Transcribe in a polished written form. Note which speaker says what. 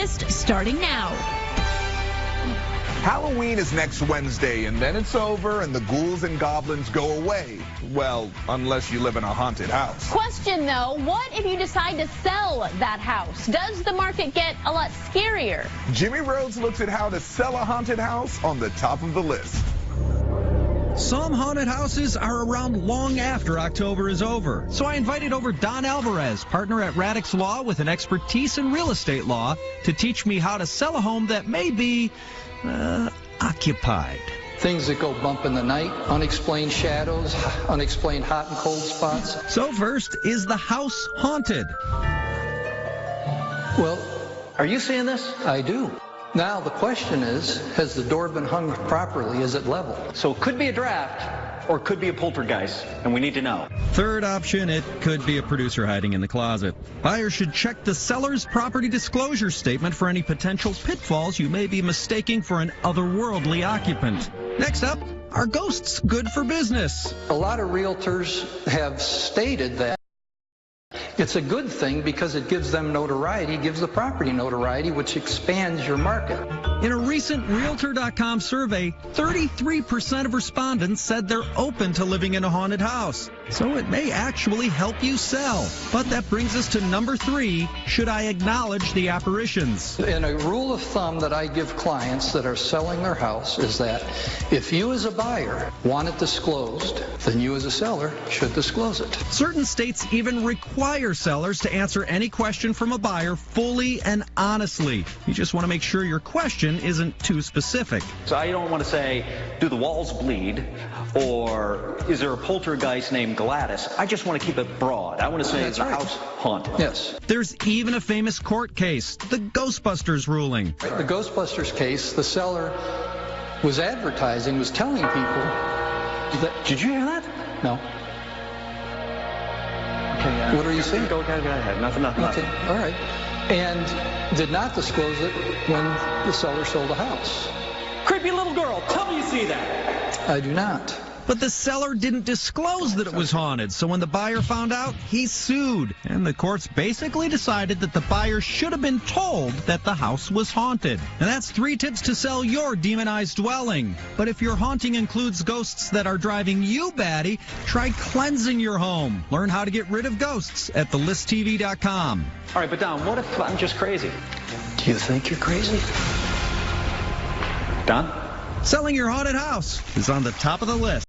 Speaker 1: list starting now.
Speaker 2: Halloween is next Wednesday, and then it's over, and the ghouls and goblins go away. Well, unless you live in a haunted house.
Speaker 3: Question, though, what if you decide to sell that house? Does the market get a lot scarier?
Speaker 2: Jimmy Rhodes looks at how to sell a haunted house on the top of the list.
Speaker 4: Some haunted houses are around long after October is over. So I invited over Don Alvarez, partner at Radix Law with an expertise in real estate law, to teach me how to sell a home that may be occupied.
Speaker 5: Things that go bump in the night, unexplained shadows, unexplained hot and cold spots.
Speaker 4: So first, is the house haunted?
Speaker 5: Well,
Speaker 6: are you seeing this?
Speaker 5: I do. Now the question is, has the door been hung properly? Is it level?
Speaker 6: So it could be a draft, or it could be a poltergeist, and we need to know.
Speaker 4: Third option, it could be a producer hiding in the closet. Buyers should check the seller's property disclosure statement for any potential pitfalls you may be mistaking for an otherworldly occupant. Next up, are ghosts good for business?
Speaker 5: A lot of realtors have stated that it's a good thing because it gives them notoriety, gives the property notoriety, which expands your market.
Speaker 4: In a recent Realtor.com survey, 33% of respondents said they're open to living in a haunted house. So it may actually help you sell. But that brings us to number 3, should I acknowledge the apparitions?
Speaker 5: And a rule of thumb that I give clients that are selling their house is that if you as a buyer want it disclosed, then you as a seller should disclose it.
Speaker 4: Certain states even require sellers to answer any question from a buyer fully and honestly. You just want to make sure your question isn't too specific.
Speaker 6: So I don't want to say, do the walls bleed, or is there a poltergeist named Gladys? I just want to keep it broad. I want to say, is the house haunted?
Speaker 5: Yes.
Speaker 4: There's even a famous court case, the Ghostbusters ruling.
Speaker 5: The Ghostbusters case, the seller was advertising, was telling people that...
Speaker 6: Did you hear that?
Speaker 5: No.
Speaker 6: Okay,
Speaker 5: what are you saying?
Speaker 6: Go ahead. Nothing.
Speaker 5: Okay, all right. And did not disclose it when the seller sold the house.
Speaker 6: Creepy little girl, tell me you see that.
Speaker 5: I do not.
Speaker 4: But the seller didn't disclose that it was haunted, so when the buyer found out, he sued. And the courts basically decided that the buyer should have been told that the house was haunted. And that's 3 tips to sell your demonized dwelling. But if your haunting includes ghosts that are driving you batty, try cleansing your home. Learn how to get rid of ghosts at thelisttv.com.
Speaker 6: All right, but Don, what if I'm just crazy?
Speaker 5: Do you think you're crazy?
Speaker 6: Don?
Speaker 4: Selling your haunted house is on the top of the list.